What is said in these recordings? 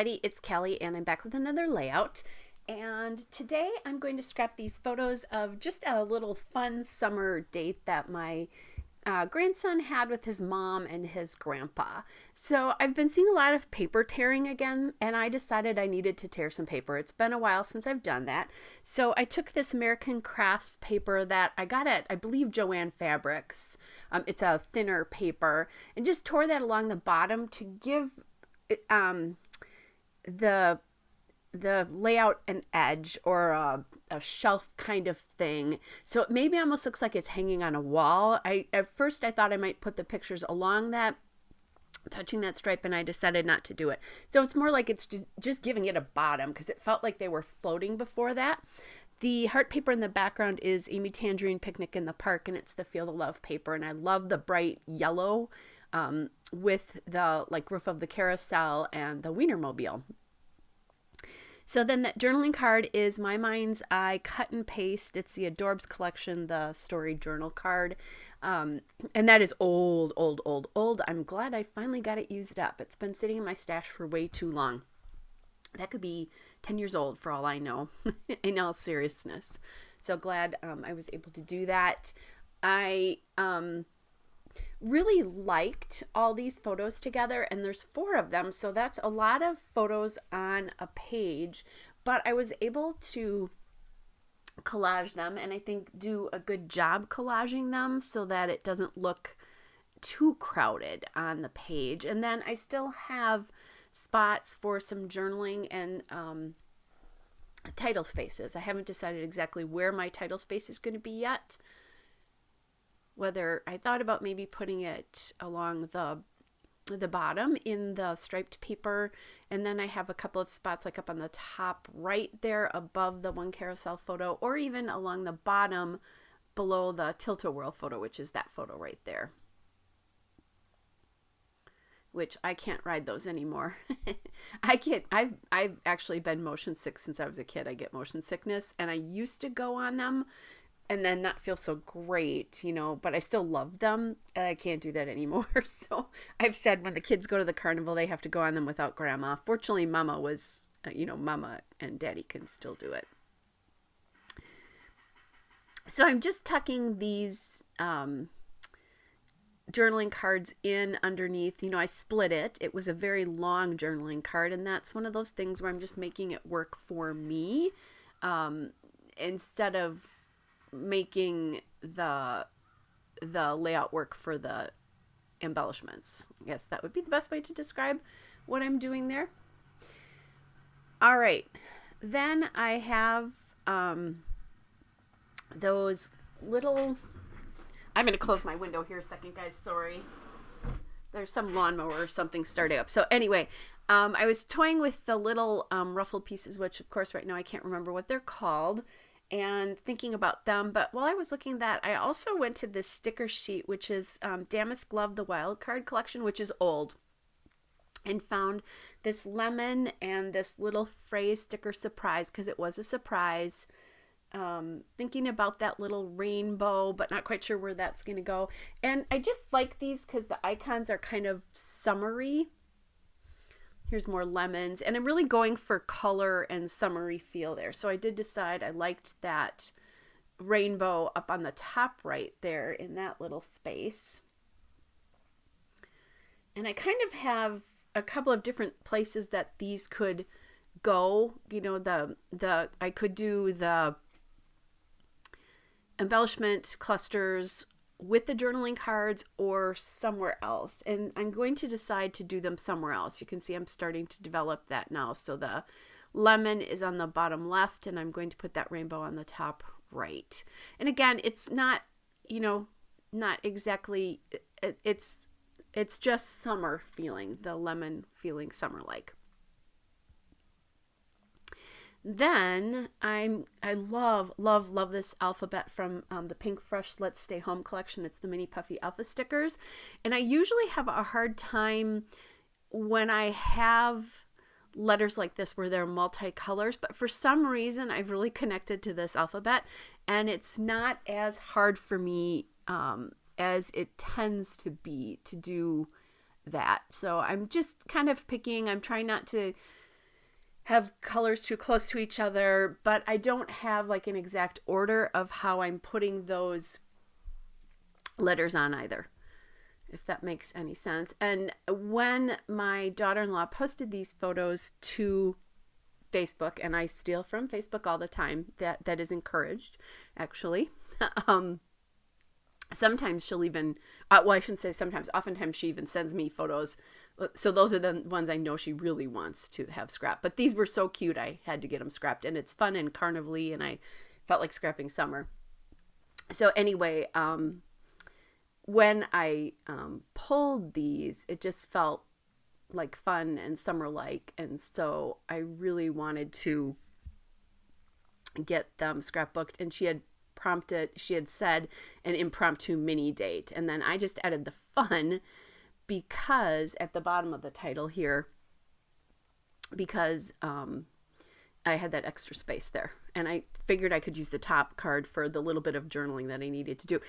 everybody, it's Kelly and I'm back with another layout. And today I'm going to scrap these photos of just a little fun summer date that my grandson had with his mom and his grandpa. So I've been seeing a lot of paper tearing again, and I decided I needed to tear some paper. It's been a while since I've done that. So I took this American Crafts paper that I got at, I believe, Joann Fabrics. It's a thinner paper, and just tore that along the bottom to give the layout an edge, or a shelf kind of thing, so it maybe almost looks like it's hanging on a wall. At first I thought I might put the pictures along that, touching that stripe, and I decided not to do it. So it's more like it's just giving it a bottom, because it felt like they were floating before that. The heart paper in the background is Amy Tangerine Picnic in the Park, and it's the Feel the Love paper, and I love the bright yellow with the roof of the carousel and the Wienermobile. So then that journaling card is my mind's eye cut and paste. It's the Adorbs collection, the story journal card. And that is old. I'm glad I finally got it used up. It's been sitting in my stash for way too long. That could be 10 years old for all I know, in all seriousness. So glad I was able to do that. I really liked all these photos together, and there's 4 of them, so that's a lot of photos on a page, but I was able to collage them, and I think do a good job collaging them so that it doesn't look too crowded on the page. And then I still have spots for some journaling and title spaces. I haven't decided exactly where my title space is going to be yet. Whether I thought about maybe putting it along the bottom in the striped paper, and then I have a couple of spots like up on the top right there above the one carousel photo, or even along the bottom below the Tilt-A-Whirl photo, which is that photo right there, which I can't ride those anymore. I've actually been motion sick since I was a kid. I get motion sickness, and I used to go on them and then not feel so great, but I still love them. I can't do that anymore. So I've said when the kids go to the carnival, they have to go on them without grandma. Fortunately, mama was, mama and daddy can still do it. So I'm just tucking these journaling cards in underneath. I split it. It was a very long journaling card, and that's one of those things where I'm just making it work for me, instead of making the layout work for the embellishments. I guess that would be the best way to describe what I'm doing there. All right, then I have those little, I'm going to close my window here a second, guys, sorry. There's some lawnmower or something starting up. So anyway, I was toying with the little ruffled pieces, which of course right now I can't remember what they're called, and thinking about them. But while I was looking at that, I also went to this sticker sheet, which is Damask Love the Wild Card collection, which is old, and found this lemon and this little phrase sticker surprise, because it was a surprise. Thinking about that little rainbow, but not quite sure where that's going to go. And I just like these because the icons are kind of summery. Here's more lemons, and I'm really going for color and summery feel there. So I did decide I liked that rainbow up on the top right there in that little space. And I kind of have a couple of different places that these could go. I could do the embellishment clusters with the journaling cards or somewhere else, and I'm going to decide to do them somewhere else. You can see I'm starting to develop that now. So the lemon is on the bottom left, and I'm going to put that rainbow on the top right. And again, it's not not exactly, it's just summer feeling, the lemon feeling summer like. Then I love this alphabet from the Pink Fresh Let's Stay Home collection. It's the mini puffy alpha stickers, and I usually have a hard time when I have letters like this where they're multicolors, but for some reason I've really connected to this alphabet, and it's not as hard for me as it tends to be to do that. So I'm just kind of picking. I'm trying not to have colors too close to each other, but I don't have like an exact order of how I'm putting those letters on either, if that makes any sense. And when my daughter-in-law posted these photos to Facebook, and I steal from Facebook all the time, that is encouraged, actually. Sometimes she'll even, well, I shouldn't say sometimes, oftentimes she even sends me photos. So those are the ones I know she really wants to have scrapped. But these were so cute, I had to get them scrapped. And it's fun and carnival-y, and I felt like scrapping summer. So anyway, when I pulled these, it just felt like fun and summer-like. And so I really wanted to get them scrapbooked. And she had said an impromptu mini date. And then I just added the fun because at the bottom of the title here, because I had that extra space there. And I figured I could use the top card for the little bit of journaling that I needed to do.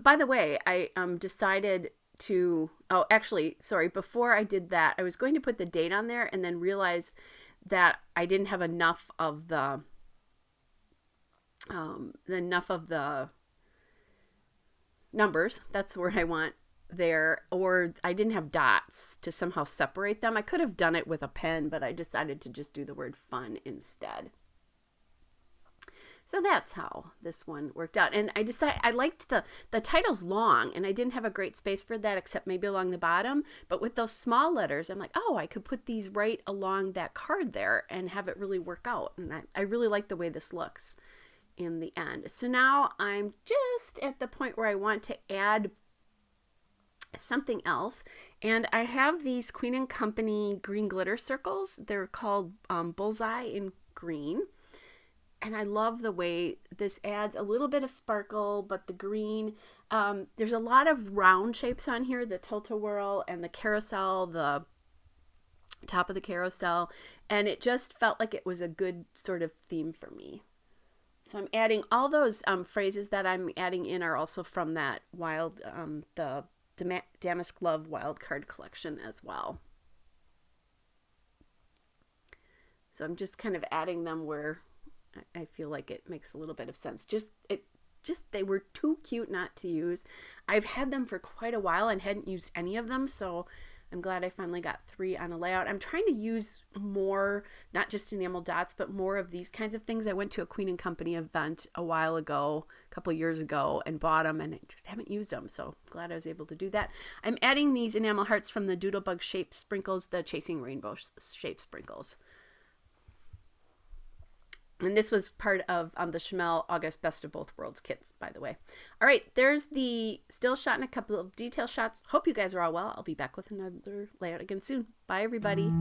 By the way, I decided to, oh, actually, sorry, before I did that, I was going to put the date on there and then realized that I didn't have enough of the numbers, that's the word I want there, or I didn't have dots to somehow separate them. I could have done it with a pen, but I decided to just do the word fun instead. So that's how this one worked out. And I decided I liked the title's long, and I didn't have a great space for that except maybe along the bottom. But with those small letters, I'm like, oh, I could put these right along that card there and have it really work out. And I really like the way this looks in the end. So now I'm just at the point where I want to add something else, and I have these Queen & Company green glitter circles. They're called Bullseye in green, and I love the way this adds a little bit of sparkle, but the green, there's a lot of round shapes on here, the tilt-a-whirl and the carousel, the top of the carousel, and it just felt like it was a good sort of theme for me. So I'm adding all those phrases that I'm adding in are also from that wild, the Damask Love Wild Card collection as well. So I'm just kind of adding them where I feel like it makes a little bit of sense. They were too cute not to use. I've had them for quite a while and hadn't used any of them, so I'm glad I finally got 3 on a layout. I'm trying to use more, not just enamel dots, but more of these kinds of things. I went to a Queen & Company event a while ago, a couple years ago, and bought them, and I just haven't used them, so glad I was able to do that. I'm adding these enamel hearts from the Doodlebug Shape Sprinkles, the Chasing Rainbow Shape Sprinkles. And this was part of the Chamel August Best of Both Worlds kits, by the way. All right, there's the still shot and a couple of detail shots. Hope you guys are all well. I'll be back with another layout again soon. Bye, everybody.